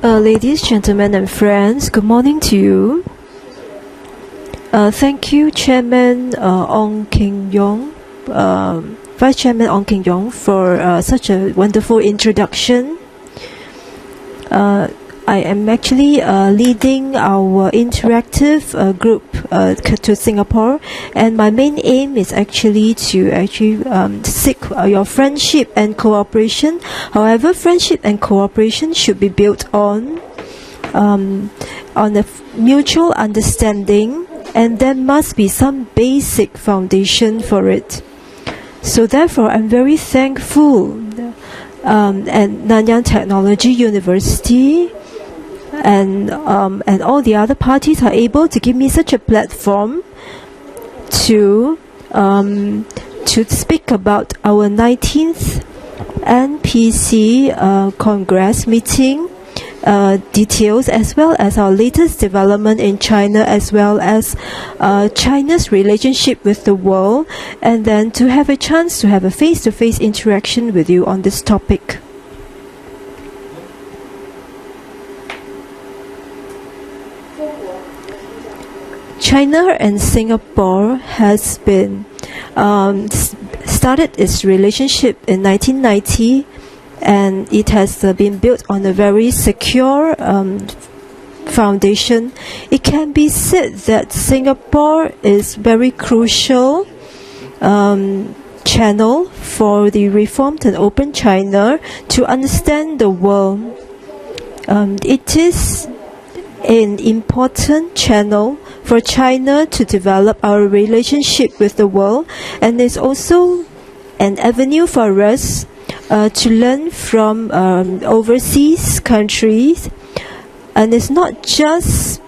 Ladies, gentlemen, and friends, good morning to you. Thank you, Chairman Ong King Yong, Vice Chairman Ong King Yong, for such a wonderful introduction. I am actually leading our interactive group to Singapore, and my main aim is actually to seek your friendship and cooperation. However, friendship and cooperation should be built on a mutual understanding, and there must be some basic foundation for it. So therefore, I'm very thankful and Nanyang Technology University and all the other parties are able to give me such a platform to speak about our 19th NPC Congress meeting details, as well as our latest development in China, as well as China's relationship with the world, and then to have a chance to have a face-to-face interaction with you on this topic. China and Singapore has been started its relationship in 1990, and it has been built on a very secure foundation. It can be said that Singapore is very crucial channel for the reformed and open China to understand the world. It is an important channel for China to develop our relationship with the world, and it's also an avenue for us to learn from overseas countries. And it's not just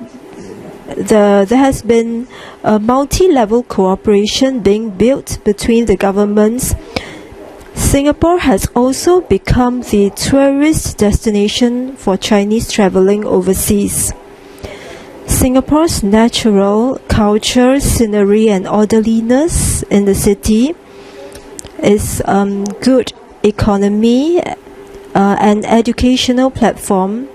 there has been a multi-level cooperation being built between the governments. Singapore has also become the tourist destination for Chinese traveling overseas. Singapore's natural culture, scenery, and orderliness in the city is good economy and educational platform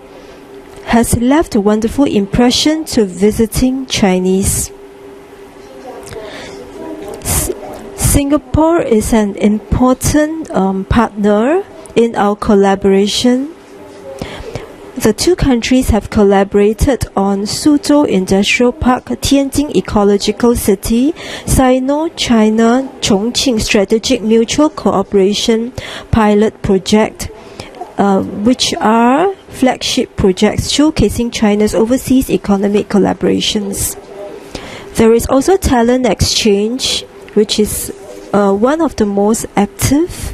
has left a wonderful impression to visiting Chinese. Singapore is an important partner in our collaboration. The two countries have collaborated on Suzhou Industrial Park, Tianjin Ecological City, Sino-China Chongqing Strategic Mutual Cooperation Pilot Project, which are flagship projects showcasing China's overseas economic collaborations. There is also talent exchange, which is one of the most active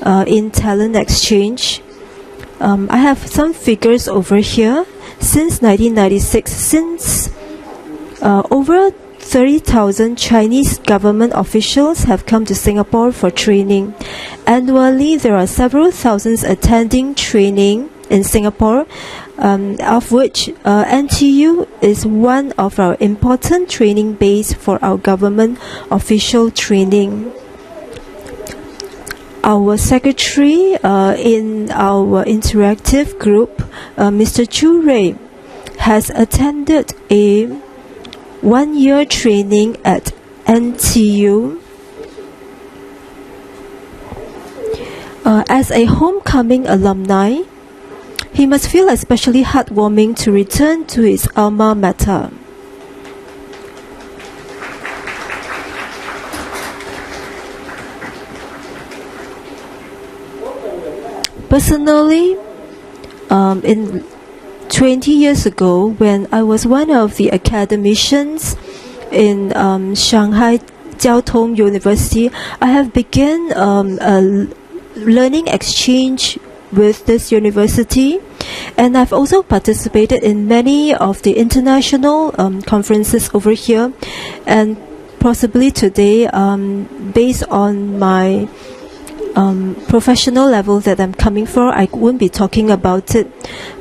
in talent exchange. I have some figures over here. Since 1996, over 30,000 Chinese government officials have come to Singapore for training. Annually, there are several thousands attending training in Singapore, of which NTU is one of our important training base for our government official training. Our secretary in our interactive group, Mr. Chu Rui, has attended a one-year training at NTU. As a homecoming alumni, he must feel especially heartwarming to return to his alma mater. Personally, in 20 years ago, when I was one of the academicians in Shanghai Jiao Tong University, I have begun a learning exchange with this university, and I've also participated in many of the international conferences over here, and possibly today, based on my professional level that I'm coming from, I won't be talking about it.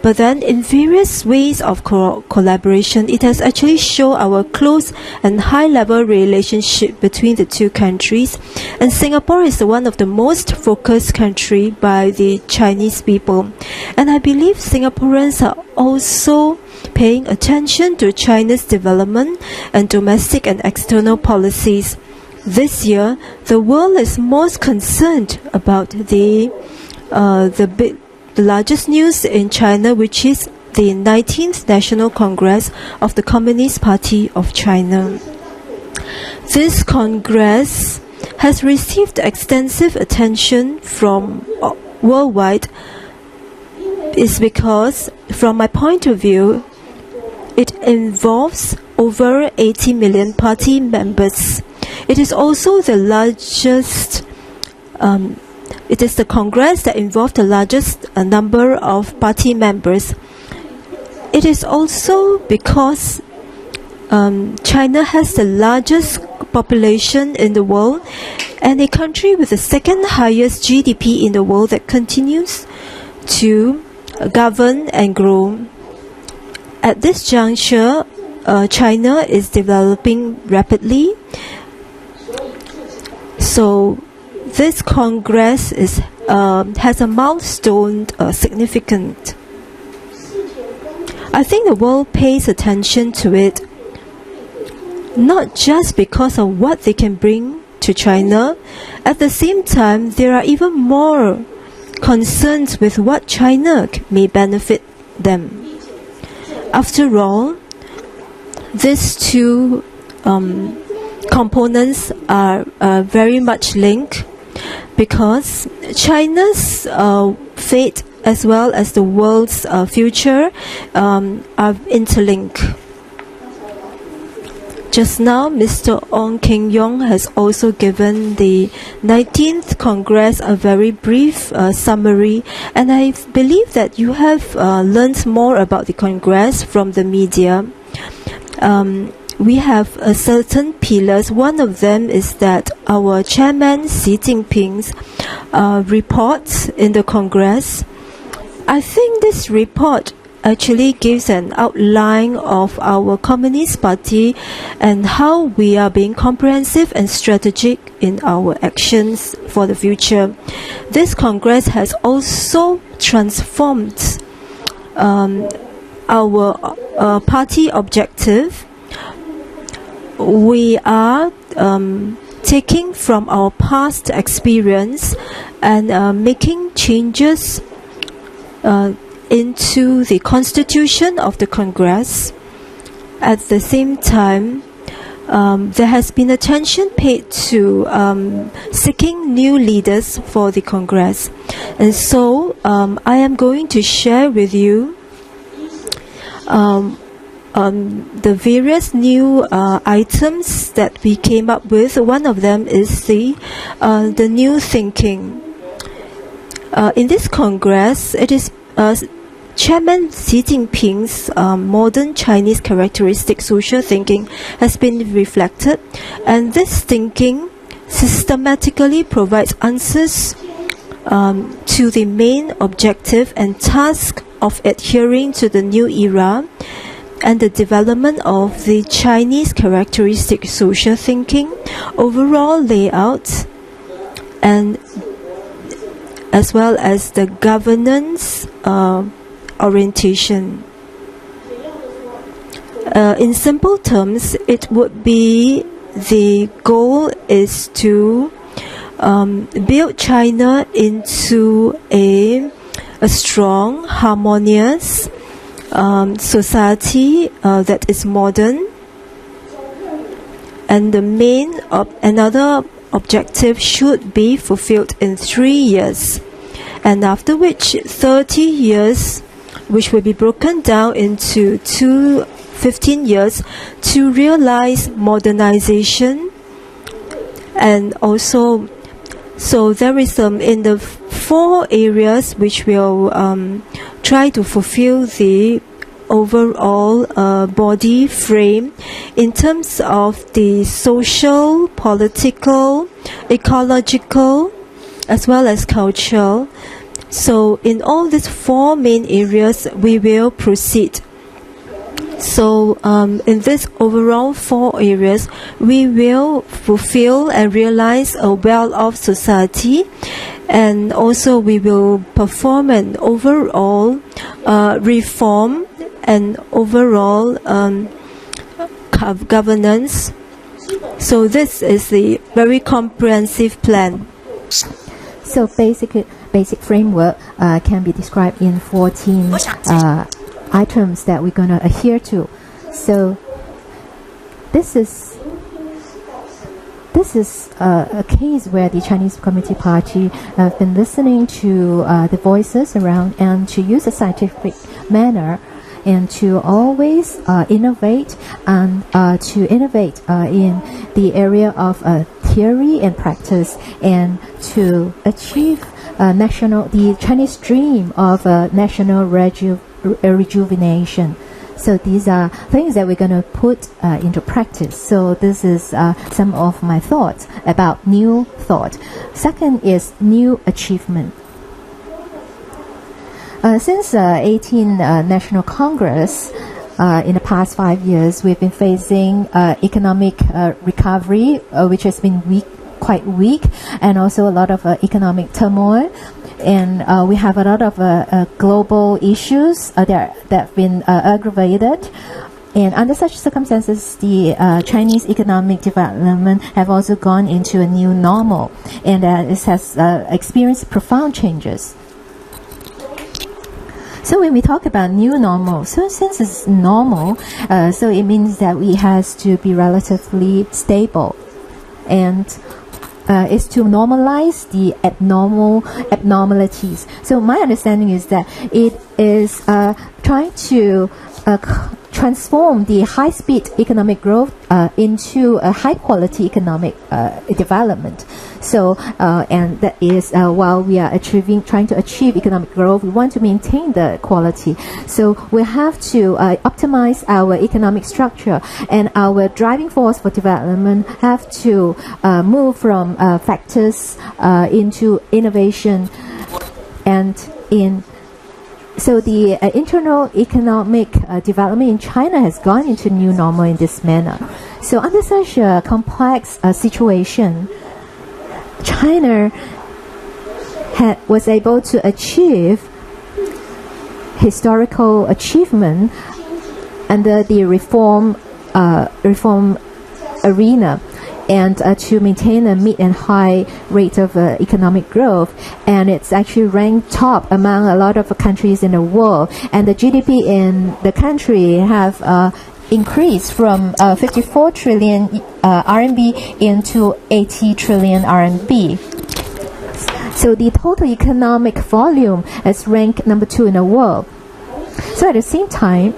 But then in various ways of collaboration, it has actually shown our close and high-level relationship between the two countries. And Singapore is one of the most focused country by the Chinese people. And I believe Singaporeans are also paying attention to China's development and domestic and external policies. This year, the world is most concerned about the largest news in China, which is the 19th National Congress of the Communist Party of China. This Congress has received extensive attention from worldwide. Is because, from my point of view, it involves over 80 million party members. It is also the largest, it is the Congress that involved the largest number of party members. It is also because China has the largest population in the world and a country with the second highest GDP in the world that continues to govern and grow. At this juncture, China is developing rapidly. So this Congress has a milestone significant. I think the world pays attention to it, not just because of what they can bring to China. At the same time, there are even more concerns with what China may benefit them. After all, these two components are very much linked, because China's fate as well as the world's future are interlinked. Just now, Mr. Ong Keng Yong has also given the 19th Congress a very brief summary, and I believe that you have learned more about the Congress from the media. We have certain pillars. One of them is that our chairman Xi Jinping's report in the Congress. I think this report actually gives an outline of our Communist Party and how we are being comprehensive and strategic in our actions for the future. This Congress has also transformed our party objective. We are taking from our past experience and making changes into the constitution of the Congress. At the same time, there has been attention paid to seeking new leaders for the Congress. And so I am going to share with you the various new items that we came up with. One of them is the new thinking. In this Congress, it is Chairman Xi Jinping's modern Chinese characteristic social thinking has been reflected, and this thinking systematically provides answers to the main objective and task of adhering to the new era and the development of the Chinese characteristic social thinking, overall layout, and as well as the governance orientation. In simple terms, it would be the goal is to build China into a strong, harmonious society that is modern, and the main another objective should be fulfilled in 3 years, and after which 30 years, which will be broken down into 15 years, to realize modernization. And also, so there is in the 4 areas which will try to fulfill the overall body frame in terms of the social, political, ecological, as well as culture. So in all these 4 main areas, we will proceed. So in this overall 4 areas, we will fulfill and realize a well-off society, and also we will perform an overall reform and overall governance. So this is the very comprehensive plan. So basic framework can be described in 14 items that we're going to adhere to. So this is a case where the Chinese Communist Party have been listening to the voices around, and to use a scientific manner, and to always innovate, and to innovate in the area of theory and practice, and to achieve the Chinese dream of national rejuvenation. So these are things that we're going to put into practice. So this is some of my thoughts about new thought. Second is new achievement. Since 18 National Congress, in the past 5 years, we've been facing economic recovery, which has been quite weak, and also a lot of economic turmoil. And we have a lot of global issues that have been aggravated. And under such circumstances, the Chinese economic development have also gone into a new normal, and it has experienced profound changes. So when we talk about new normal, so since it's normal, so it means that it has to be relatively stable, and is to normalize the abnormalities. So my understanding is that it is trying to transform the high-speed economic growth into a high-quality economic development. So, and that is while we are trying to achieve economic growth, we want to maintain the quality. So we have to optimize our economic structure, and our driving force for development have to move from factors into innovation, and so the internal economic development in China has gone into new normal in this manner. So under such a complex situation, China was able to achieve historical achievement under the reform arena, and to maintain a mid and high rate of economic growth. And it's actually ranked top among a lot of countries in the world. And the GDP in the country have increased from 54 trillion RMB into 80 trillion RMB. So the total economic volume is ranked number 2 in the world. So at the same time,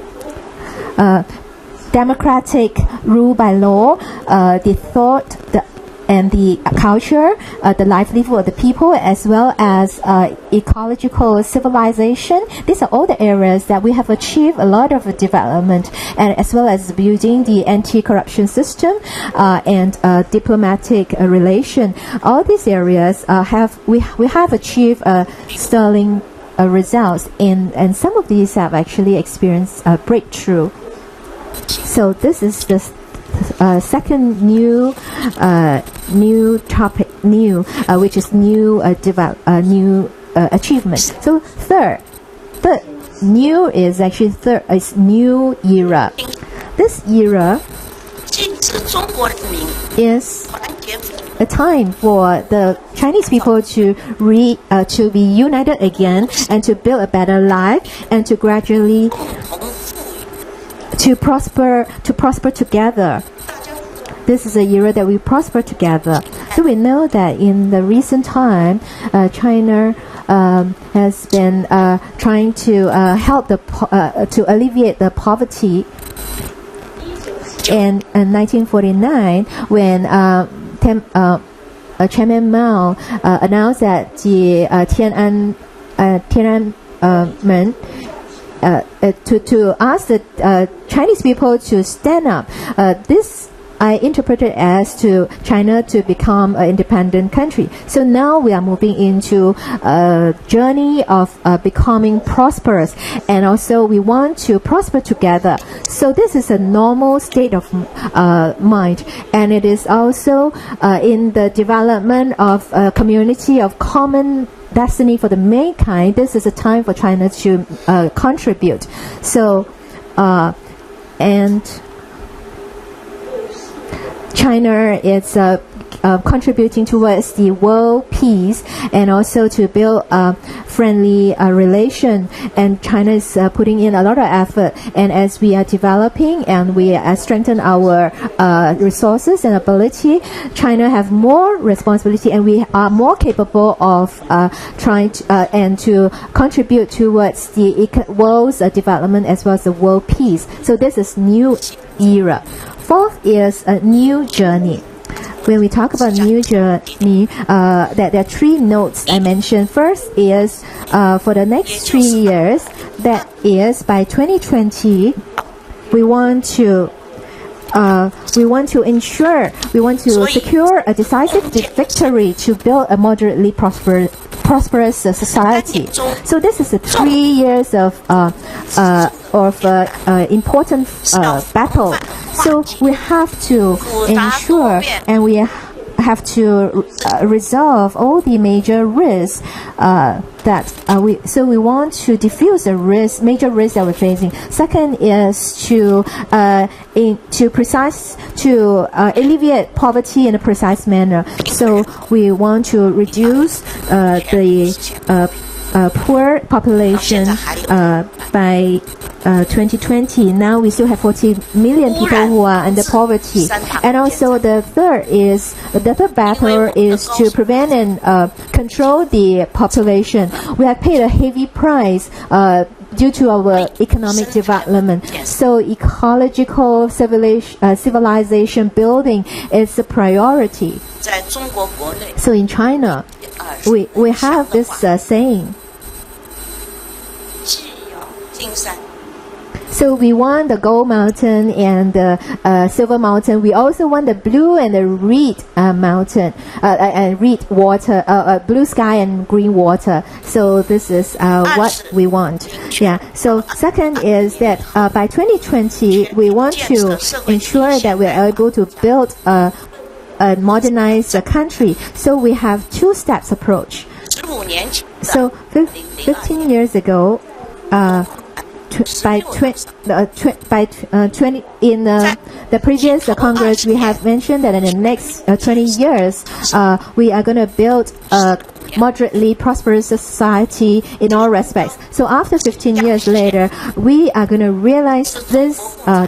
democratic rule by law, the thought, and the culture, the livelihood of the people, as well as ecological civilization. These are all the areas that we have achieved a lot of development, and as well as building the anti-corruption system and diplomatic relation. All these areas we have achieved sterling results, and some of these have actually experienced a breakthrough. So this is the second new topic, which is new achievement. So third new is actually is new era. This era is a time for the Chinese people to be united again, and to build a better life, and to gradually to prosper together. This is a era that we prosper together. So we know that in the recent time, China has been trying to help to alleviate the poverty. And in 1949, when Chairman Mao announced that the Tiananmen to ask the Chinese people to stand up. This I interpret it as to China to become an independent country. So now we are moving into a journey of becoming prosperous, and also we want to prosper together. So this is a normal state of mind, and it is also in the development of a community of common destiny for the mankind. This is a time for China to contribute. So and China is contributing towards the world peace and also to build a friendly relation, and China is putting in a lot of effort, and as we are developing and we strengthen our resources and ability, China have more responsibility, and we are more capable of trying to and to contribute towards the world's development as well as the world peace. So this is new era. Fourth is a new journey. When we talk about new journey, there are three notes I mentioned. First is for the next 3 years, that is by 2020, we want to secure a decisive victory to build a moderately prosperous society. So this is a 3 years of important battle. So we have to ensure, and we have to resolve all the major risks we want to diffuse the major risks that we're facing. Second is to alleviate poverty in a precise manner. So we want to reduce the poor population by 2020. Now we still have 40 million people who are under poverty. And also the third battle is to prevent and control the population. We have paid a heavy price due to our economic development. So ecological civilization building is a priority. So in China, we have this saying. So we want the gold mountain and the silver mountain. We also want the blue and the red mountain, and red water, blue sky and green water. So this is what we want. Yeah. So second is that by 2020, we want to ensure that we are able to build a modernized country. So we have two steps approach. So 15 years ago, in the previous Congress, we have mentioned that in the next 20 years, we are going to build a moderately prosperous society in all respects. So after 15 years later, we are going to realize these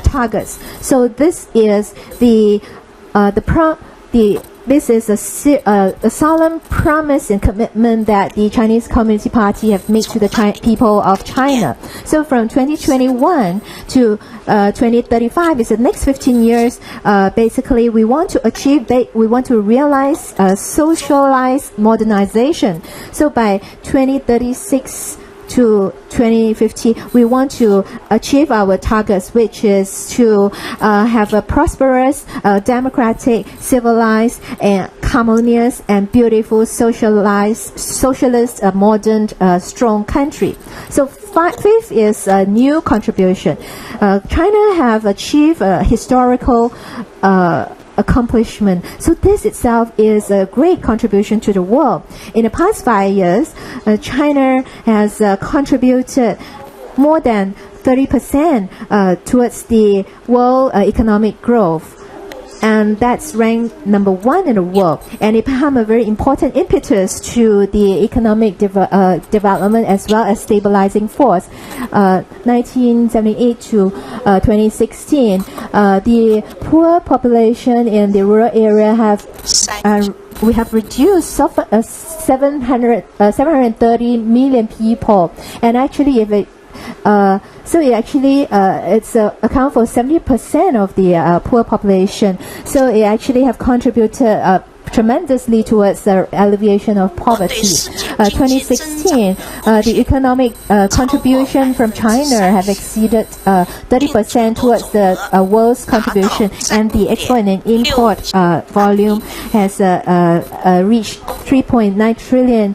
targets. So this is this is a solemn promise and commitment that the Chinese Communist Party have made to the people of China. So from 2021 to 2035 is the next 15 years. Basically, we want to realize socialized modernization. So by 2036 to 2050, we want to achieve our targets, which is to have a prosperous, democratic, civilized, and harmonious and beautiful socialist, modern, strong country. So fifth is a new contribution. China have achieved a historical accomplishment. So this itself is a great contribution to the world. In the past 5 years, China has contributed more than 30% towards the world economic growth. And that's ranked number 1 in the world, and it became a very important impetus to the economic development as well as stabilizing force. 1978 to 2016, the poor population in the rural area we have reduced 730 million people, and actually if it it's account for 70% of the poor population. So it actually have contributed tremendously towards the alleviation of poverty. 2016, the economic contribution from China have exceeded 30% towards the world's contribution, and the export and import volume has reached $3.9 trillion.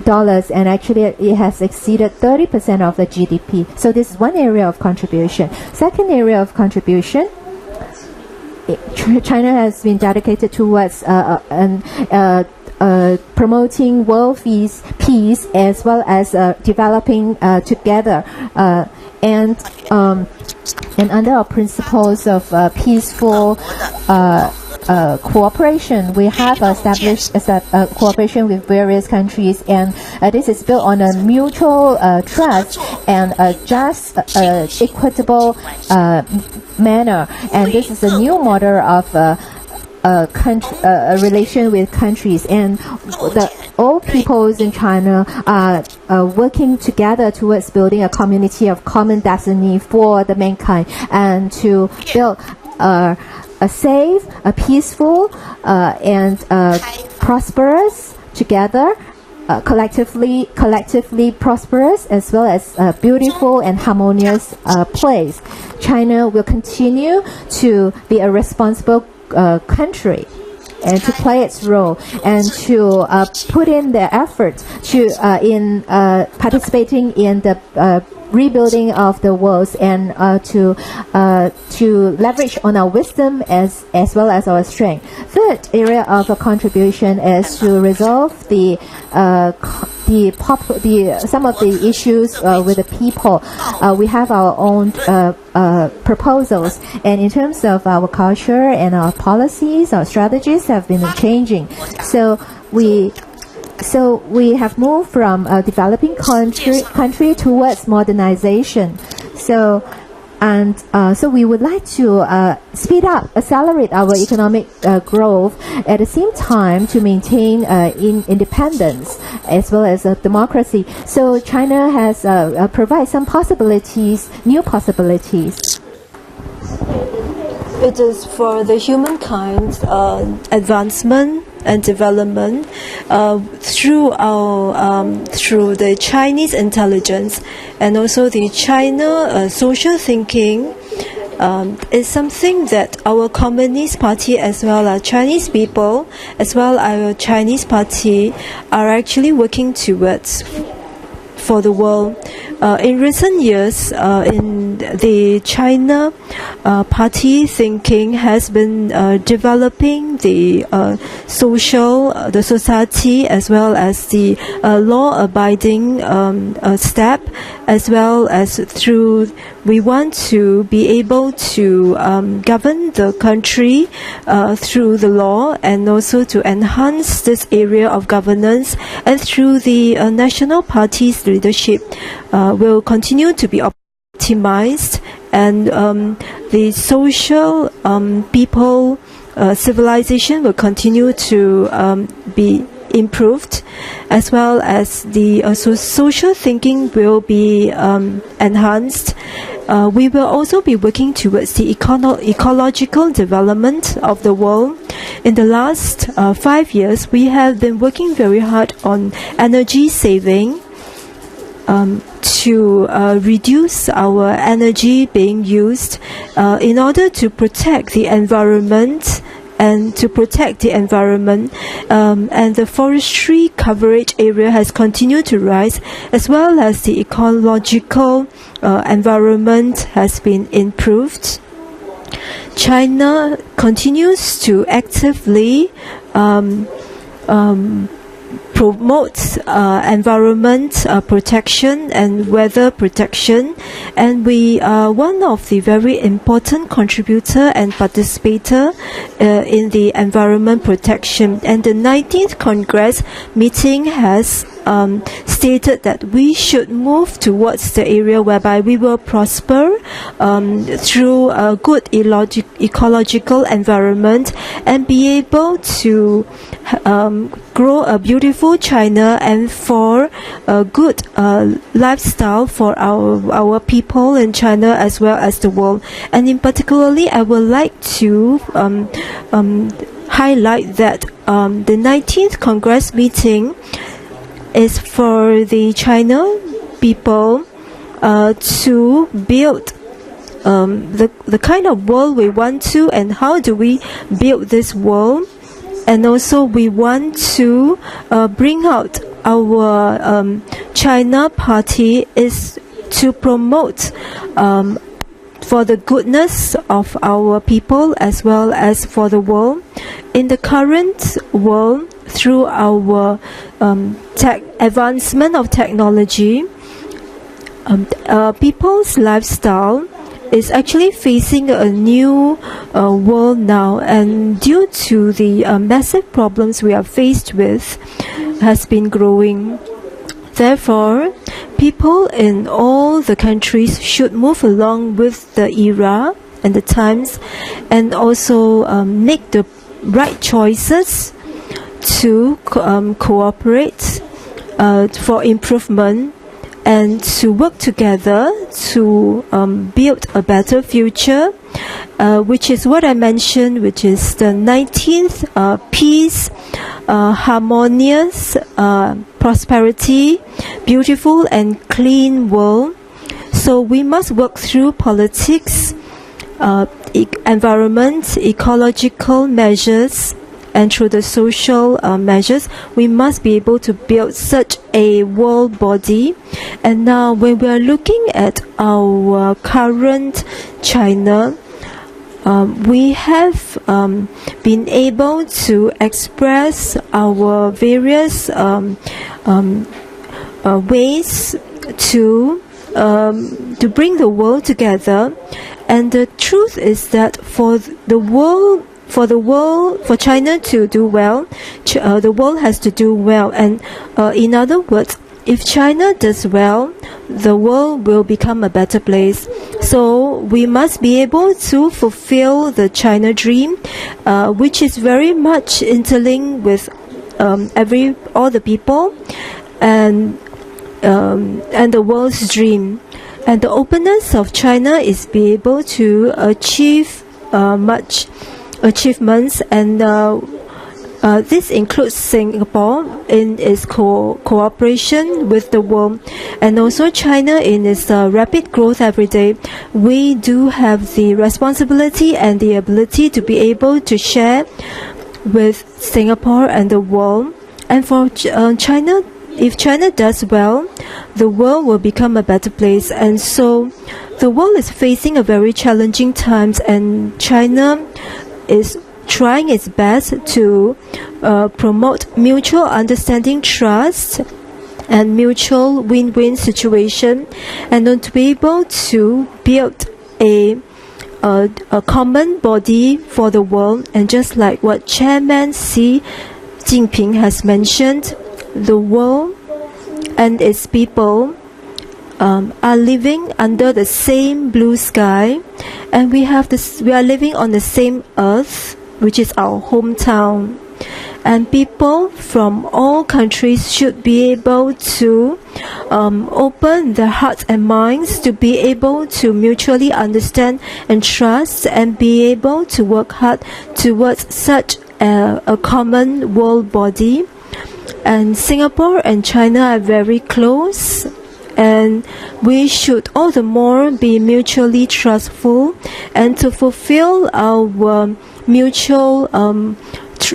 And actually it has exceeded 30% of the GDP. So this is one area of contribution. Second area of contribution, China has been dedicated towards promoting world peace as well as developing together and under our principles of peaceful cooperation, we have established cooperation with various countries, and this is built on a mutual trust and a just, equitable manner. And this is a new model of a relation with countries, and all peoples in China are working together towards building a community of common destiny for the mankind, and to build a safe, a peaceful, and prosperous together, collectively prosperous, as well as a beautiful and harmonious place. China will continue to be a responsible country and to play its role, and to put in their effort to in participating in the rebuilding of the world, and to leverage on our wisdom as well as our strength. Third area of a contribution is to resolve some of the issues with the people. We have our own proposals, and in terms of our culture and our policies, our strategies have been changing. So we have moved from a developing country towards modernization. So we would like to accelerate our economic growth, at the same time to maintain independence as well as democracy. So China has provided some new possibilities. It is for the humankind's advancement and development through the Chinese intelligence, and also the China social thinking is something that our Communist Party, as well as Chinese people, as well as our Chinese Party, are actually working towards for the world. In recent years, in the China party thinking has been developing the society, as well as the law-abiding step, as well as through we want to be able to govern the country through the law, and also to enhance this area of governance, and through the national party's leadership will continue to be optimized, and the social people civilization will continue to be improved, as well as the social thinking will be enhanced. We will also be working towards the ecological development of the world. In the last 5 years, we have been working very hard on energy saving, to reduce our energy being used in order to protect the environment. And the forestry coverage area has continued to rise, as well as the ecological environment has been improved. China continues to actively promotes environment protection and weather protection, and we are one of the very important contributor and participator in the environment protection. And the 19th Congress meeting has stated that we should move towards the area whereby we will prosper through a good ecological environment, and be able to grow a beautiful China, and for a good lifestyle for our people in China as well as the world. And in particularly, I would like to highlight that the 19th Congress meeting is for the China people to build the kind of world we want to, and how do we build this world. And also we want to bring out our China Party is to promote for the goodness of our people as well as for the world. In the current world, through our advancement of technology, people's lifestyle is actually facing a new world now, and due to the massive problems we are faced with has been growing. Therefore, people in all the countries should move along with the era and the times, and also make the right choices to cooperate for improvement, and to work together to build a better future, which is what I mentioned, which is the 19th peace, harmonious, prosperity, beautiful and clean world. So we must work through politics, environment, ecological measures, and through the social measures. We must be able to build such a world body. And now when we are looking at our current China, we have been able to express our various ways to bring the world together. And the truth is that for China to do well, the world has to do well. And in other words, if China does well, the world will become a better place. So we must be able to fulfill the China dream, which is very much interlinked with all the people, and the world's dream. And the openness of China is be able to achieve much achievements, and this includes Singapore in its cooperation with the world, and also China in its rapid growth every day. We do have the responsibility and the ability to be able to share with Singapore and the world. And for China, if China does well, the world will become a better place. And so the world is facing a very challenging times, and China is trying its best to promote mutual understanding, trust, and mutual win-win situation, and to be able to build a common body for the world. And just like what Chairman Xi Jinping has mentioned, the world and its people are living under the same blue sky, and we are living on the same earth, which is our hometown. And people from all countries should be able to open their hearts and minds to be able to mutually understand and trust, and be able to work hard towards such a common world body. And Singapore and China are very close, and we should all the more be mutually trustful, and to fulfill our mutual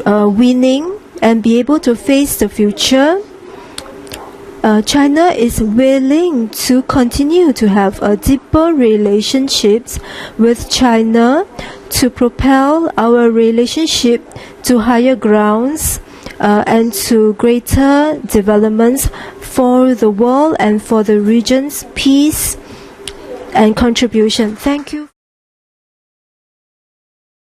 winning and be able to face the future. China is willing to continue to have a deeper relationships with China to propel our relationship to higher grounds, and to greater developments for the world and for the region's peace and contribution. Thank you.